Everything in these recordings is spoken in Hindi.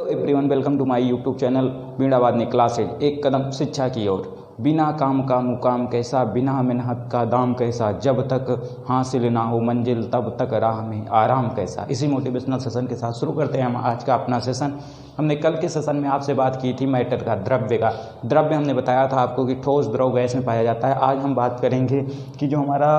Everyone, welcome to my YouTube channel बीड़ावादनी क्लासेज। एक कदम शिक्षा की ओर। बिना काम का मुकाम कैसा, बिना मेहनत का दाम कैसा, जब तक हासिल ना हो मंजिल तब तक राह में आराम कैसा। इसी मोटिवेशनल सेशन के साथ शुरू करते हैं हम आज का अपना सेशन। हमने कल के सेशन में आपसे बात की थी मैटर का, द्रव्य का। द्रव्य हमने बताया था आपको कि ठोस, द्रव, गैस में पाया जाता है। आज हम बात करेंगे कि जो हमारा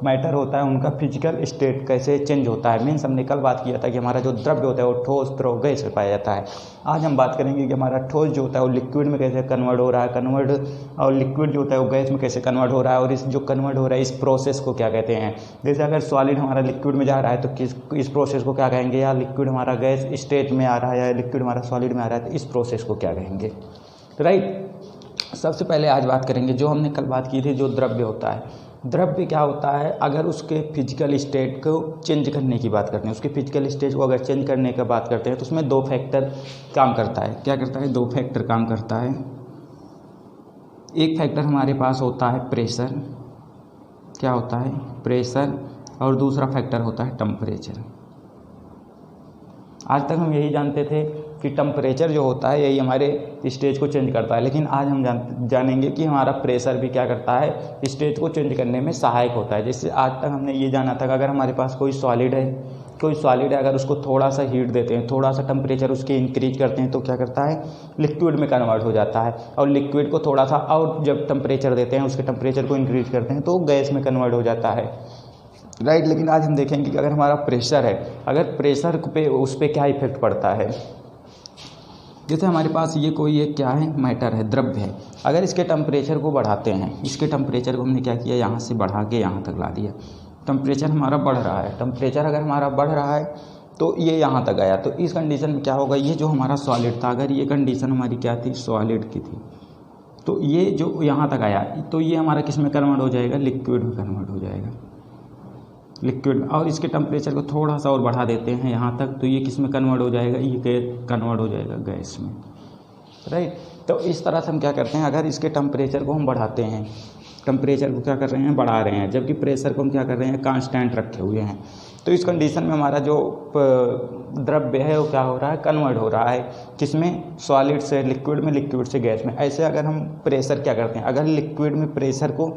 मैटर होता है उनका फिजिकल स्टेट कैसे चेंज होता है। मीन्स हमने कल बात किया था कि हमारा जो द्रव्य होता है वो ठोस, द्रव, गैस में पाया जाता है। आज हम बात करेंगे कि हमारा ठोस जो होता है वो लिक्विड में कैसे कन्वर्ट हो रहा है, और लिक्विड जो होता है वो गैस में कैसे कन्वर्ट हो रहा है, और इस जो कन्वर्ट हो रहा है इस प्रोसेस को क्या कहते हैं। जैसे अगर सॉलिड हमारा लिक्विड में जा रहा है तो इस प्रोसेस को क्या कहेंगे, या लिक्विड हमारा गैस स्टेट में आ रहा है या लिक्विड हमारा सॉलिड में आ रहा है तो इस प्रोसेस को क्या कहेंगे। राइट। सबसे पहले आज बात करेंगे जो हमने कल बात की थी, जो द्रव्य होता है। द्रव्य क्या होता है, अगर उसके फिजिकल स्टेट को चेंज करने की बात करते हैं, उसके फिजिकल स्टेट को अगर चेंज करने की बात करते हैं तो उसमें दो फैक्टर काम करता है। क्या करता है, दो फैक्टर काम करता है। एक फैक्टर हमारे पास होता है प्रेशर, क्या होता है, प्रेशर, और दूसरा फैक्टर होता है टेम्परेचर। आज तक हम यही जानते थे कि टेम्परेचर जो होता है यही हमारे स्टेज को चेंज करता है, लेकिन आज हम जानेंगे कि हमारा प्रेशर भी क्या करता है, स्टेज को चेंज करने में सहायक होता है। जैसे आज तक हमने ये जाना था कि अगर हमारे पास कोई सॉलिड है, अगर उसको थोड़ा सा हीट देते हैं, थोड़ा सा टेम्परेचर उसके इंक्रीज करते हैं तो क्या करता है, लिक्विड में कन्वर्ट हो जाता है। और लिक्विड को थोड़ा सा और जब टेम्परेचर देते हैं, उसके टेम्परेचर को इंक्रीज करते हैं तो गैस में कन्वर्ट हो जाता है। राइट। लेकिन आज हम देखेंगे कि अगर हमारा प्रेशर है, अगर प्रेशर पे उस पर क्या इफेक्ट पड़ता है। जैसे हमारे पास ये कोई एक क्या है, मैटर है, द्रव्य है। अगर इसके टेम्परेचर को बढ़ाते हैं, इसके टेम्परेचर को हमने क्या किया, यहाँ से बढ़ा के यहाँ तक ला दिया। टेम्परेचर हमारा बढ़ रहा है, टेम्परेचर अगर हमारा बढ़ रहा है तो ये यहाँ तक आया, तो इस कंडीशन में क्या होगा, ये जो हमारा सॉलिड था, अगर ये कंडीशन हमारी क्या थी, सॉलिड की थी, तो ये जो यहाँ तक आया तो ये हमारा किस में कन्वर्ट हो जाएगा, लिक्विड में कन्वर्ट हो जाएगा, लिक्विड में। और इसके टेम्परेचर को थोड़ा सा और बढ़ा देते हैं यहाँ तक तो ये किस में कन्वर्ट हो जाएगा, ये कन्वर्ट हो जाएगा गैस में। राइट। तो इस तरह से हम क्या करते हैं, अगर इसके टेम्परेचर को हम बढ़ाते हैं, टेम्परेचर को क्या कर रहे हैं, बढ़ा रहे हैं, जबकि प्रेशर को हम क्या कर रहे हैं, कांस्टेंट रखे हुए हैं, तो इस कंडीशन में हमारा जो द्रव्य है वो क्या हो रहा है, कन्वर्ट हो रहा है किसमें, सॉलिड से लिक्विड में, लिक्विड से गैस में। ऐसे अगर हम प्रेशर क्या करते हैं, अगर लिक्विड में प्रेशर को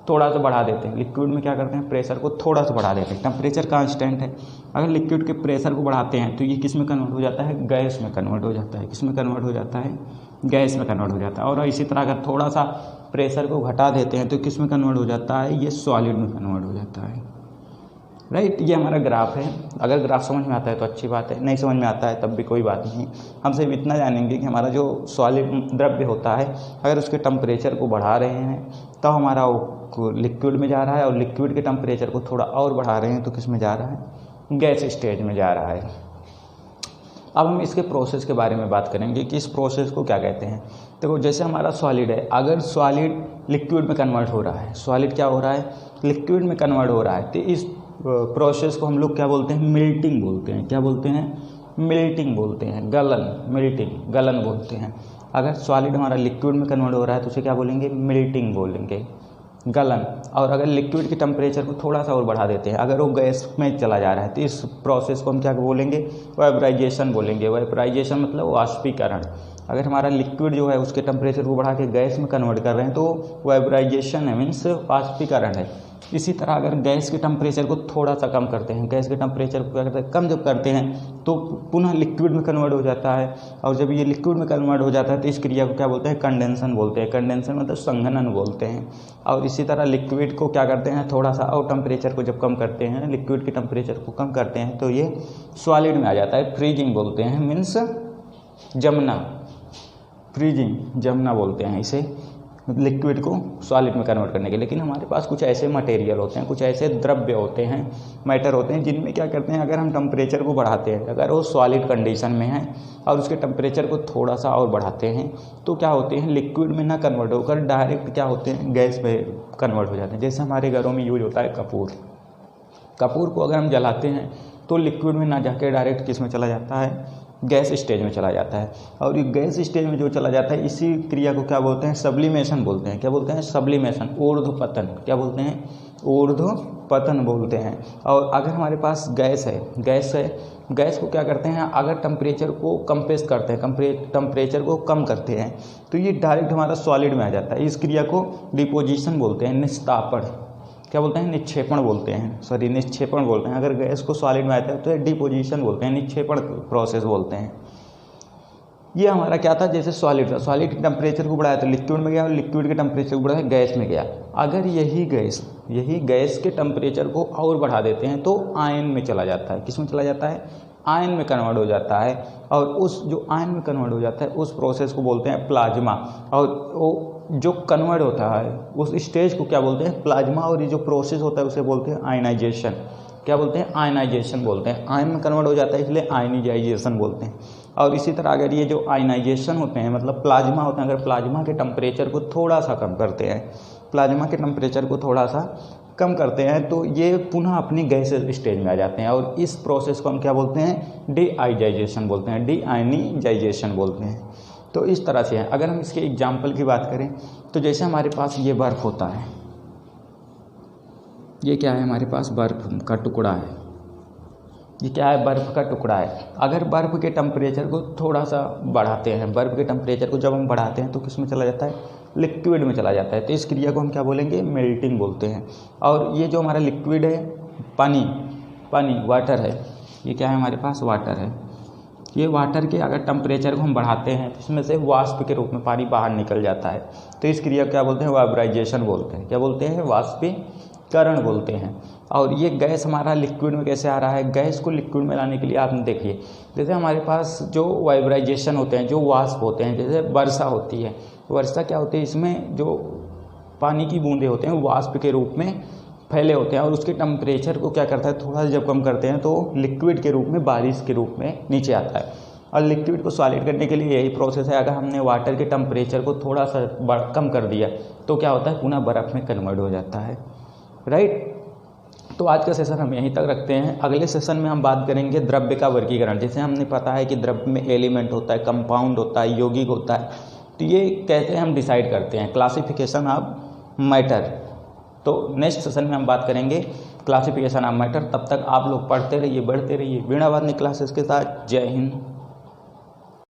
थोड़ा सा बढ़ा देते हैं, लिक्विड में क्या करते हैं, प्रेशर को थोड़ा सा बढ़ा देते हैं, टेम्परेचर कांस्टेंट है, अगर लिक्विड के प्रेशर को बढ़ाते हैं तो ये किस में कन्वर्ट हो जाता है, गैस में कन्वर्ट हो जाता है। किस में कन्वर्ट हो जाता है, गैस में कन्वर्ट हो जाता है। और इसी तरह अगर थोड़ा सा प्रेशर को घटा देते हैं तो किस में कन्वर्ट हो जाता है, ये सॉलिड में कन्वर्ट हो जाता है। राइट। ये हमारा ग्राफ है। अगर ग्राफ समझ में आता है तो अच्छी बात है, नहीं समझ में आता है तब भी कोई बात नहीं। हम सिर्फ इतना जानेंगे कि हमारा जो सॉलिड द्रव्य होता है, अगर उसके टेम्परेचर को बढ़ा रहे हैं तो हमारा वो लिक्विड में जा रहा है, और लिक्विड के टेम्परेचर को थोड़ा और बढ़ा रहे हैं तो किस में जा रहा है, गैस स्टेज में जा रहा है। अब हम इसके प्रोसेस के बारे में बात करेंगे कि इस प्रोसेस को क्या कहते हैं। देखो, जैसे हमारा सॉलिड है, अगर सॉलिड लिक्विड में कन्वर्ट हो रहा है, सॉलिड क्या हो रहा है, लिक्विड में कन्वर्ट हो रहा है, तो इस प्रोसेस को हम लोग क्या बोलते हैं, मेल्टिंग बोलते हैं। क्या बोलते हैं, मेल्टिंग बोलते हैं, गलन, मेल्टिंग, गलन बोलते हैं। अगर सॉलिड हमारा लिक्विड में कन्वर्ट हो रहा है तो उसे क्या बोलेंगे, मेल्टिंग बोलेंगे, गलन। और अगर लिक्विड के टेम्परेचर को थोड़ा सा और बढ़ा देते हैं, अगर वो गैस में चला जा रहा है तो इस प्रोसेस को हम क्या बोलेंगे, वेपराइजेशन बोलेंगे। वेपराइजेशन मतलब वाष्पीकरण। अगर हमारा लिक्विड जो है उसके टेम्परेचर को बढ़ा के गैस में कन्वर्ट कर रहे हैं तो वेपराइजेशन है, मीन्स वाष्पीकरण है। इसी तरह अगर गैस के टेम्परेचर को थोड़ा सा कम करते हैं, गैस के टेम्परेचर को क्या करते हैं, कम जब करते हैं तो पुनः लिक्विड में कन्वर्ट हो जाता है, और जब ये लिक्विड में कन्वर्ट हो जाता है तो इस क्रिया को क्या बोलते हैं, कंडेंसन बोलते हैं। कंडेंसन मतलब संघनन बोलते हैं। और इसी तरह लिक्विड को क्या करते हैं, थोड़ा सा और टेम्परेचर को जब कम करते हैं, लिक्विड के टेम्परेचर को कम करते हैं तो ये सॉलिड में आ जाता है, फ्रीजिंग बोलते हैं, मीन्स जमना, फ्रीजिंग, जमना बोलते हैं इसे, लिक्विड को सॉलिड में कन्वर्ट करने के। लेकिन हमारे पास कुछ ऐसे मटेरियल होते हैं, कुछ ऐसे द्रव्य होते हैं, मैटर होते हैं, जिनमें क्या करते हैं, अगर हम टेम्परेचर को बढ़ाते हैं, अगर वो सॉलिड कंडीशन में है और उसके टेम्परेचर को थोड़ा सा और बढ़ाते हैं तो क्या होते हैं, लिक्विड में ना कन्वर्ट होकर डायरेक्ट क्या होते हैं, गैस में कन्वर्ट हो जाते हैं। जैसे हमारे घरों में यूज होता है कपूर। कपूर को अगर हम जलाते हैं तो लिक्विड में ना जाके डायरेक्ट किस में चला जाता है, गैस स्टेज में चला जाता है। और ये गैस स्टेज में जो चला जाता है, इसी क्रिया को क्या बोलते हैं, सब्लिमेशन बोलते हैं। क्या बोलते हैं, सब्लिमेशन, ऊर्ध्वपतन। क्या बोलते हैं, ऊर्ध्वपतन। अपतन बोलते हैं। और अगर हमारे पास गैस है, गैस को क्या करते हैं, अगर टेम्परेचर को कंप्रेस करते हैं, टेम्परेचर को कम करते हैं, तो ये डायरेक्ट हमारा सॉलिड में आ जाता है। इस क्रिया को डिपोजिशन बोलते हैं, निस्तापन, क्या बोलते हैं, निक्षेपण बोलते हैं, निक्षेपण बोलते हैं। अगर गैस को सॉलिड में आता है तो डिपोजिशन बोलते हैं, निक्षेपण प्रोसेस बोलते हैं। ये हमारा क्या था, जैसे सॉलिड था, सॉलिड के टेम्परेचर को बढ़ाया तो लिक्विड में गया, और लिक्विड के टेम्परेचर को बढ़ाया गैस में गया। अगर यही गैस के टेम्परेचर को और बढ़ा देते हैं तो आयन में चला जाता है। किस में चला जाता है, आयन में कन्वर्ट हो जाता है। और उस जो आयन में कन्वर्ट हो जाता है उस प्रोसेस को बोलते हैं प्लाज्मा। और वो जो कन्वर्ट होता है उस स्टेज को क्या बोलते हैं, प्लाज्मा। और ये जो प्रोसेस होता है उसे बोलते हैं आयनाइजेशन। क्या बोलते हैं, आयनाइजेशन बोलते हैं। आयन में कन्वर्ट हो जाता है इसलिए आयनाइजेशन बोलते हैं। और इसी तरह अगर ये जो आयनाइजेशन होते हैं, मतलब प्लाज्मा होते हैं, अगर प्लाज्मा के टेम्परेचर को थोड़ा सा कम करते हैं, प्लाज्मा के टेम्परेचर को थोड़ा सा कम करते हैं तो ये पुनः अपनी गैसेज स्टेज में आ जाते हैं। और इस प्रोसेस को हम क्या बोलते हैं, डीआयोनाइजेशन बोलते हैं, डीआयोनाइजेशन बोलते हैं। तो इस तरह से है। अगर हम इसके एग्जाम्पल की बात करें तो जैसे हमारे पास ये बर्फ़ होता है, ये क्या है, हमारे पास बर्फ़ का टुकड़ा है। ये क्या है, बर्फ़ का टुकड़ा है। अगर बर्फ़ के टेम्परेचर को थोड़ा सा बढ़ाते हैं, बर्फ़ के टेम्परेचर को जब हम बढ़ाते हैं तो किस में चला जाता है, लिक्विड में चला जाता है। तो इस क्रिया को हम क्या बोलेंगे, मेल्टिंग बोलते हैं। और ये जो हमारा लिक्विड है, पानी वाटर है, ये क्या है, हमारे पास वाटर है। ये वाटर के अगर टेम्परेचर को हम बढ़ाते हैं तो इसमें से वाष्प के रूप में पानी बाहर निकल जाता है। तो इस क्रिया को क्या बोलते हैं, वाइब्राइजेशन बोलते हैं। क्या बोलते हैं, वाष्पीकरण बोलते हैं। और ये गैस हमारा लिक्विड में कैसे आ रहा है, गैस को लिक्विड में लाने के लिए आपने देखिए, जैसे हमारे पास जो वाइब्राइजेशन होते हैं, जो वाष्प होते हैं, जैसे वर्षा होती है, वर्षा क्या होती है, इसमें जो पानी की बूंदें होते हैं वाष्प के रूप में फैले होते हैं। और उसके टेम्परेचर को क्या करता है, थोड़ा जब कम करते हैं तो लिक्विड के रूप में, बारिश के रूप में नीचे आता है। और लिक्विड को सॉलिड करने के लिए यही प्रोसेस है। अगर हमने वाटर के टेम्परेचर को थोड़ा सा कम कर दिया तो क्या होता है, पुनः बर्फ़ में कन्वर्ट हो जाता है। राइट। तो आज का सेशन हम यहीं तक रखते हैं। अगले सेशन में हम बात करेंगे द्रव्य का वर्गीकरण। जैसे हमने पता है कि द्रव्य में एलिमेंट होता है, कंपाउंड होता है, यौगिक होता है, तो ये कैसे हम डिसाइड करते हैं, क्लासिफिकेशन ऑफ मैटर। तो नेक्स्ट सेशन में हम बात करेंगे क्लासिफिकेशन ऑफ मैटर। तब तक आप लोग पढ़ते रहिए, बढ़ते रहिए। वीणावादनी क्लासेस के साथ। जय हिंद।